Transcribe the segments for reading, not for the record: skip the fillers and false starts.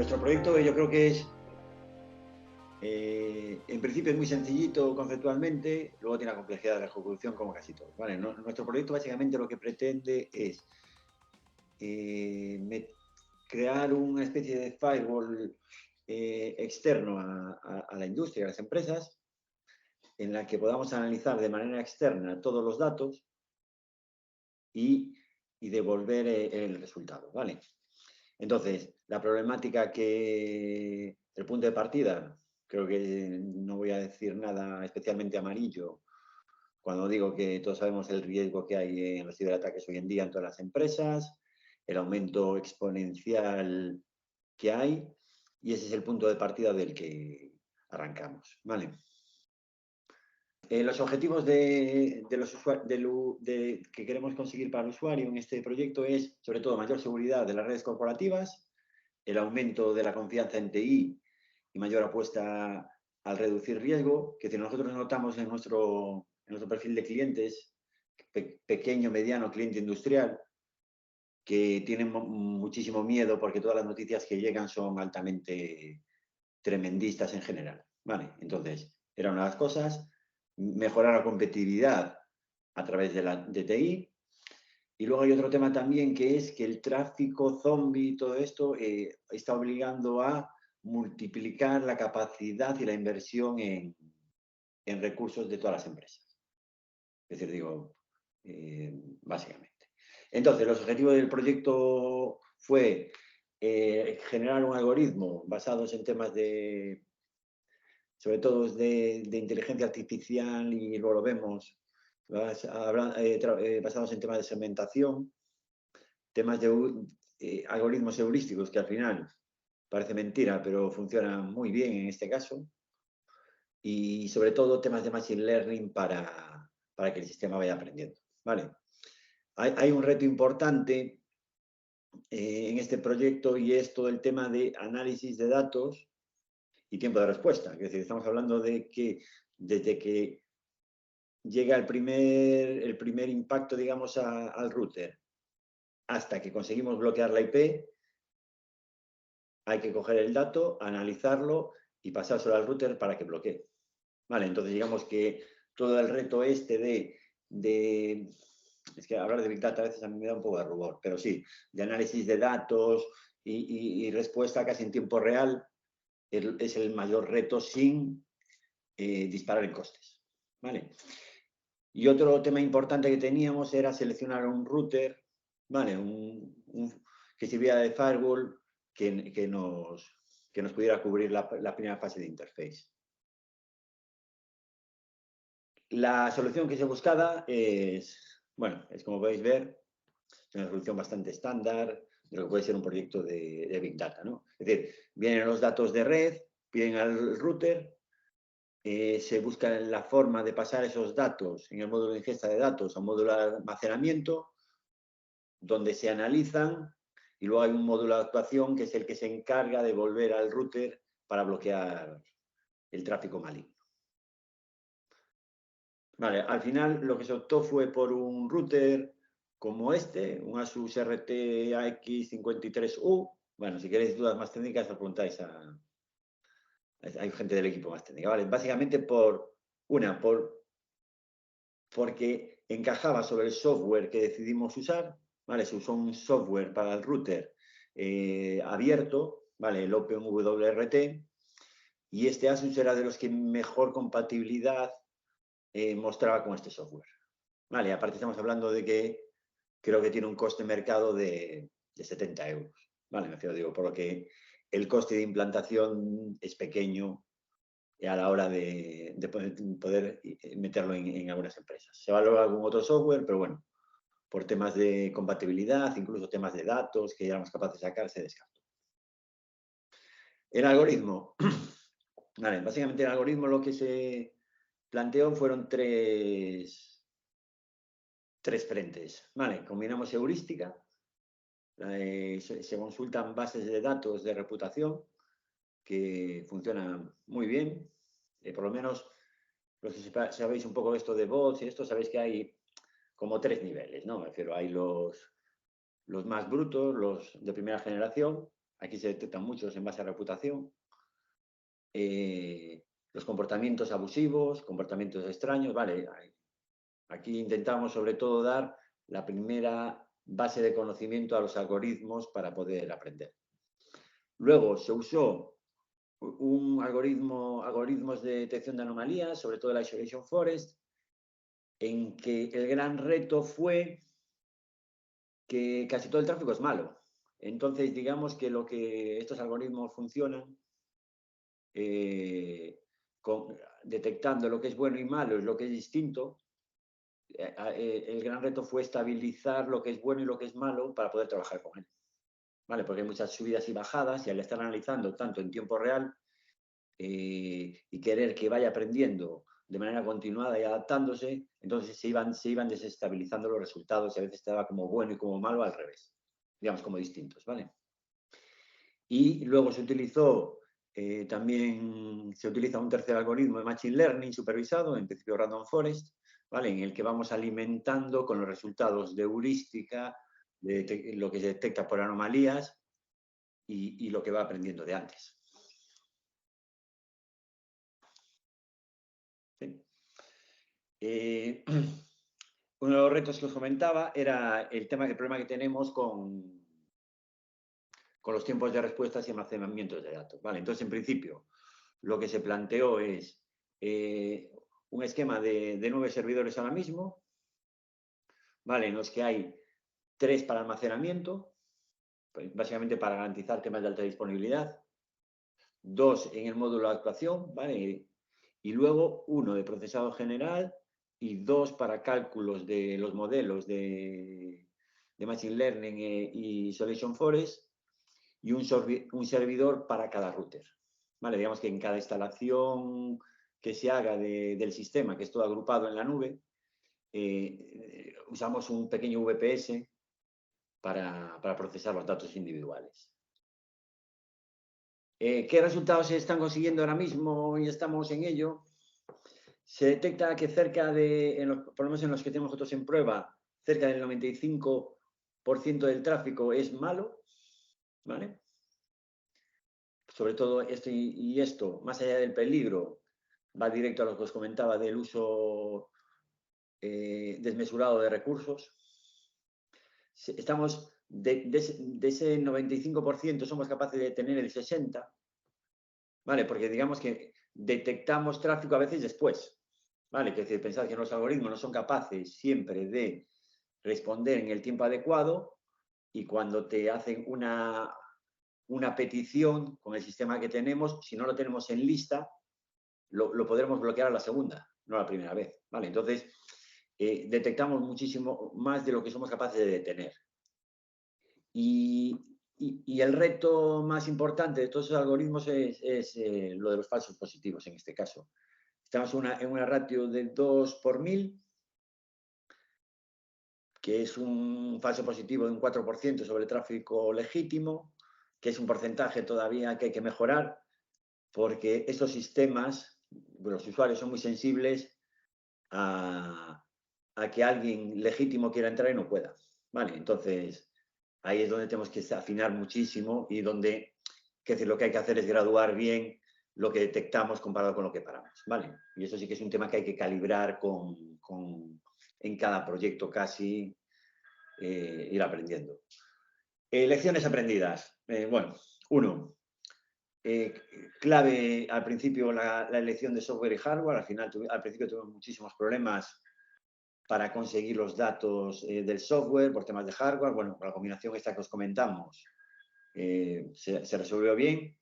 Nuestro proyecto yo creo que es, en principio es muy sencillito conceptualmente, luego tiene la complejidad de la ejecución como casi todo. ¿Vale? Nuestro proyecto básicamente lo que pretende es crear una especie de firewall externo a la industria, a las empresas, en la que podamos analizar de manera externa todos los datos y devolver el resultado, ¿vale? Entonces, la problemática el punto de partida, creo que no voy a decir nada especialmente amarillo cuando digo que todos sabemos el riesgo que hay en los ciberataques hoy en día en todas las empresas, el aumento exponencial que hay, y ese es el punto de partida del que arrancamos, ¿vale? Los objetivos que queremos conseguir para el usuario en este proyecto es, sobre todo, mayor seguridad de las redes corporativas, el aumento de la confianza en TI y mayor apuesta al reducir riesgo, que si nosotros notamos en nuestro perfil de clientes, pequeño, mediano, cliente industrial, que tienen muchísimo miedo porque todas las noticias que llegan son altamente tremendistas en general. ¿Vale? Entonces, era una de las cosas, mejorar la competitividad a través de TI. Y luego hay otro tema también, que es que el tráfico zombie y todo esto está obligando a multiplicar la capacidad y la inversión en recursos de todas las empresas. Es decir, digo, básicamente. Entonces, los objetivos del proyecto fue generar un algoritmo basado en temas sobre todo de inteligencia artificial, y luego lo vemos, basados en temas de segmentación, temas de algoritmos heurísticos, que al final parece mentira, pero funcionan muy bien en este caso, y sobre todo temas de machine learning para que el sistema vaya aprendiendo. ¿Vale? Hay un reto importante en este proyecto, y es todo el tema de análisis de datos y tiempo de respuesta. Es decir, estamos hablando de que desde que llega el primer impacto, digamos, al router, hasta que conseguimos bloquear la IP, hay que coger el dato, analizarlo y pasárselo al router para que bloquee. Vale, entonces digamos que todo el reto es que hablar de Big Data a veces a mí me da un poco de rubor, pero sí, de análisis de datos y respuesta casi en tiempo real, es el mayor reto sin disparar en costes. ¿Vale? Y otro tema importante que teníamos era seleccionar un router, ¿vale? Que sirviera de firewall, que nos pudiera cubrir la primera fase de interface. La solución que se buscaba es, bueno, es como podéis ver, es una solución bastante estándar de lo que puede ser un proyecto de Big Data, ¿no? Es decir, vienen los datos de red, vienen al router, se busca la forma de pasar esos datos en el módulo de ingesta de datos a un módulo de almacenamiento, donde se analizan, y luego hay un módulo de actuación que es el que se encarga de volver al router para bloquear el tráfico maligno. Vale, al final lo que se optó fue por un router como este, un Asus RT AX53U. Bueno, si queréis dudas más técnicas, os preguntáis hay gente del equipo más técnica. Vale, básicamente porque encajaba sobre el software que decidimos usar. Vale, se usó un software para el router abierto, vale, el OpenWRT, y este Asus era de los que mejor compatibilidad mostraba con este software. Vale, aparte estamos hablando de que creo que tiene un coste de mercado de 70 euros. Vale, me refiero, digo, por lo que el coste de implantación es pequeño a la hora de poder meterlo en algunas empresas. Se valora algún otro software, pero bueno, por temas de compatibilidad, incluso temas de datos que ya éramos capaces de sacar, se descartó. El algoritmo. Vale, básicamente el algoritmo lo que se planteó fueron tres frentes. Vale, combinamos heurística, se consultan bases de datos de reputación que funcionan muy bien, por lo menos los que sabéis un poco esto de bots y esto, sabéis que hay como 3 niveles, ¿no? Me refiero, hay los más brutos, los de primera generación, aquí se detectan muchos en base a reputación. Los comportamientos abusivos, comportamientos extraños, ¿vale? Aquí intentamos sobre todo dar la primera base de conocimiento a los algoritmos para poder aprender. Luego se usó algoritmos de detección de anomalías, sobre todo el Isolation Forest, en que el gran reto fue que casi todo el tráfico es malo. Entonces, digamos que lo que estos algoritmos funcionan detectando lo que es bueno y malo, es lo que es distinto. El gran reto fue estabilizar lo que es bueno y lo que es malo para poder trabajar con él. ¿Vale? Porque hay muchas subidas y bajadas y al estar analizando tanto en tiempo real y querer que vaya aprendiendo de manera continuada y adaptándose, entonces se iban desestabilizando los resultados y a veces estaba como bueno y como malo al revés, digamos como distintos, ¿vale? Y luego se utilizó también se utiliza un tercer algoritmo de Machine Learning supervisado, en principio Random Forest, ¿vale? En el que vamos alimentando con los resultados de heurística, de lo que se detecta por anomalías y lo que va aprendiendo de antes. ¿Sí? Uno de los retos que os comentaba era el problema que tenemos con los tiempos de respuestas y almacenamiento de datos. ¿Vale? Entonces, en principio, lo que se planteó es un esquema de 9 servidores ahora mismo, ¿vale? En los que hay 3 para almacenamiento, pues básicamente para garantizar temas de alta disponibilidad, 2 en el módulo de actuación, ¿vale? Y luego 1 de procesado general y 2 para cálculos de los modelos de Machine Learning y Isolation Forest y un servidor para cada router. ¿Vale? Digamos que en cada instalación que se haga del sistema, que es todo agrupado en la nube, usamos un pequeño VPS para procesar los datos individuales. ¿Qué resultados se están consiguiendo ahora mismo y estamos en ello? Se detecta que cerca de, por lo menos en los que tenemos nosotros en prueba, cerca del 95% del tráfico es malo, ¿vale? Sobre todo esto, más allá del peligro, va directo a lo que os comentaba del uso desmesurado de recursos. Estamos, de ese 95% somos capaces de tener el 60%, ¿vale? Porque digamos que detectamos tráfico a veces después, ¿vale? Que es decir, pensad que los algoritmos no son capaces siempre de responder en el tiempo adecuado y cuando te hacen una petición con el sistema que tenemos, si no lo tenemos en lista, lo podremos bloquear a la segunda, no a la primera vez, ¿vale? Entonces, detectamos muchísimo más de lo que somos capaces de detener. Y el reto más importante de todos esos algoritmos es lo de los falsos positivos en este caso. Estamos en una ratio de 2 por 1000, que es un falso positivo de un 4% sobre tráfico legítimo, que es un porcentaje todavía que hay que mejorar, porque estos sistemas, los usuarios son muy sensibles a que alguien legítimo quiera entrar y no pueda. ¿Vale? Entonces, ahí es donde tenemos que afinar muchísimo y donde, lo que hay que hacer es graduar bien lo que detectamos comparado con lo que paramos, ¿vale? Y eso sí que es un tema que hay que calibrar en cada proyecto casi, ir aprendiendo. Lecciones aprendidas. Bueno, 1. Clave al principio la elección de software y hardware. Al principio tuvimos muchísimos problemas para conseguir los datos del software por temas de hardware. Bueno, con la combinación esta que os comentamos se resolvió bien.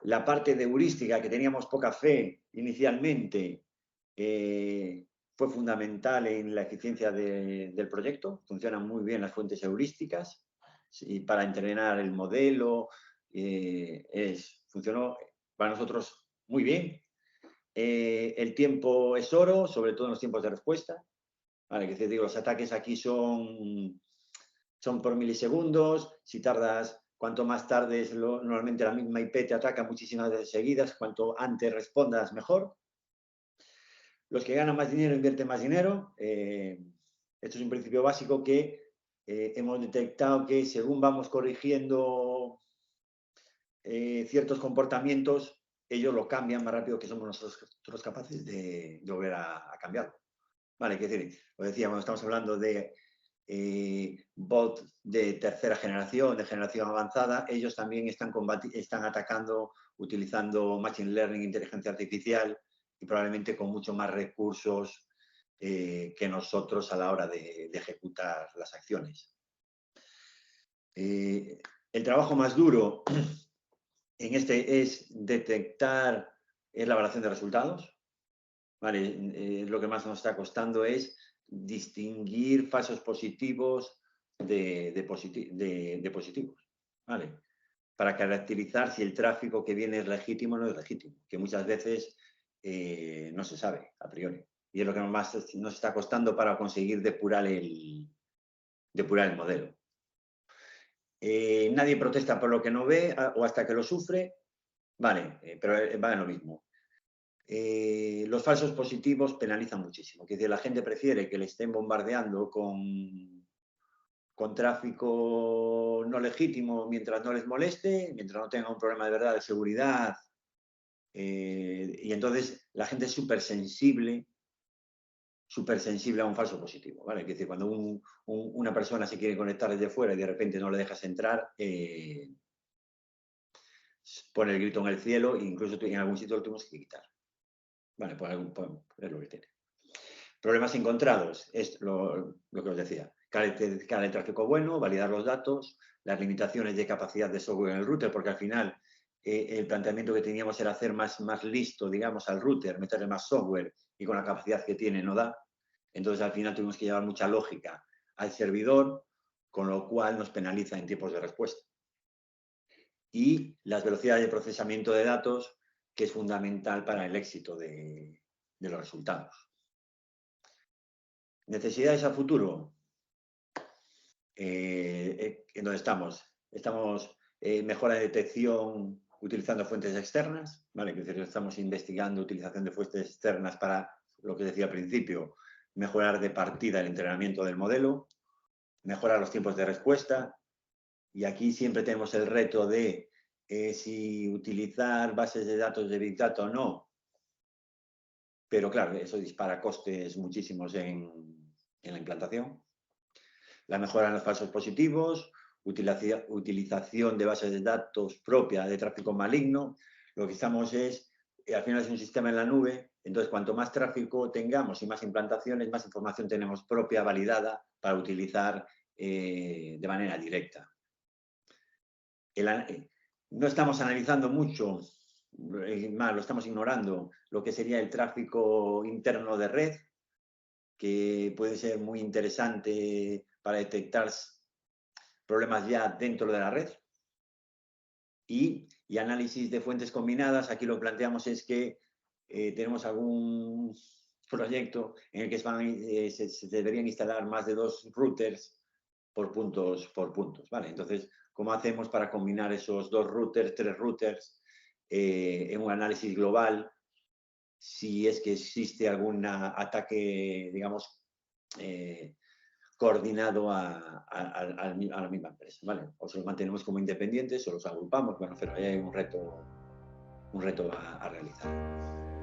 La parte de heurística, que teníamos poca fe inicialmente, fue fundamental en la eficiencia del proyecto. Funcionan muy bien las fuentes heurísticas y para entrenar el modelo funcionó para nosotros muy bien. El tiempo es oro, sobre todo en los tiempos de respuesta. Vale, que te digo, los ataques aquí son por milisegundos. Si tardas, cuanto más tardes, normalmente la misma IP te ataca muchísimas veces seguidas. Cuanto antes respondas, mejor. Los que ganan más dinero invierten más dinero. Esto es un principio básico que hemos detectado que según vamos corrigiendo ciertos comportamientos, ellos lo cambian más rápido que somos nosotros capaces de volver a cambiarlo. Vale, es decir, lo decíamos, estamos hablando de bots de tercera generación, de generación avanzada. Ellos también están atacando utilizando Machine Learning, inteligencia artificial, y probablemente con mucho más recursos que nosotros a la hora de ejecutar las acciones. El trabajo más duro en este es detectar la evaluación de resultados. Vale, lo que más nos está costando es distinguir falsos positivos de positivos. ¿Vale? Para caracterizar si el tráfico que viene es legítimo o no es legítimo, que muchas veces no se sabe a priori. Y es lo que más nos está costando para conseguir depurar el modelo. Nadie protesta por lo que no ve o hasta que lo sufre. Vale, pero va en lo mismo. Los falsos positivos penalizan muchísimo. Es decir, la gente prefiere que le estén bombardeando con tráfico no legítimo mientras no les moleste, mientras no tenga un problema de verdad de seguridad. Y entonces la gente es súper sensible a un falso positivo. ¿Vale? Es decir, cuando una persona se quiere conectar desde fuera y de repente no le dejas entrar, pone el grito en el cielo e incluso en algún sitio lo tuvimos que quitar. Vale, pues es lo que tiene. Problemas encontrados, es lo que os decía. Caracterizar el tráfico bueno, validar los datos, las limitaciones de capacidad de software en el router, porque al final el planteamiento que teníamos era hacer más listo, digamos, al router, meterle más software y con la capacidad que tiene no da. Entonces al final tuvimos que llevar mucha lógica al servidor, con lo cual nos penaliza en tiempos de respuesta. Y las velocidades de procesamiento de datos, que es fundamental para el éxito de los resultados. ¿Necesidades a futuro? ¿En dónde estamos? Estamos mejora de detección utilizando fuentes externas, ¿vale? Es decir, estamos investigando utilización de fuentes externas para, lo que decía al principio, mejorar de partida el entrenamiento del modelo, mejorar los tiempos de respuesta, y aquí siempre tenemos el reto de si utilizar bases de datos de Big Data o no, pero claro, eso dispara costes muchísimos en la implantación. La mejora en los falsos positivos, utilización de bases de datos propia de tráfico maligno. Lo que estamos es, al final es un sistema en la nube, entonces cuanto más tráfico tengamos y más implantaciones, más información tenemos propia, validada, para utilizar de manera directa. No estamos analizando mucho, más lo estamos ignorando, lo que sería el tráfico interno de red, que puede ser muy interesante para detectar problemas ya dentro de la red. Y análisis de fuentes combinadas, aquí lo que planteamos es que tenemos algún proyecto en el que se deberían instalar más de 2 routers por puntos, ¿vale? Entonces, ¿cómo hacemos para combinar esos 2 routers, 3 routers en un análisis global, si es que existe algún ataque, digamos, coordinado a la misma empresa, ¿vale? O se los mantenemos como independientes o los agrupamos, bueno, pero ahí hay un reto a realizar.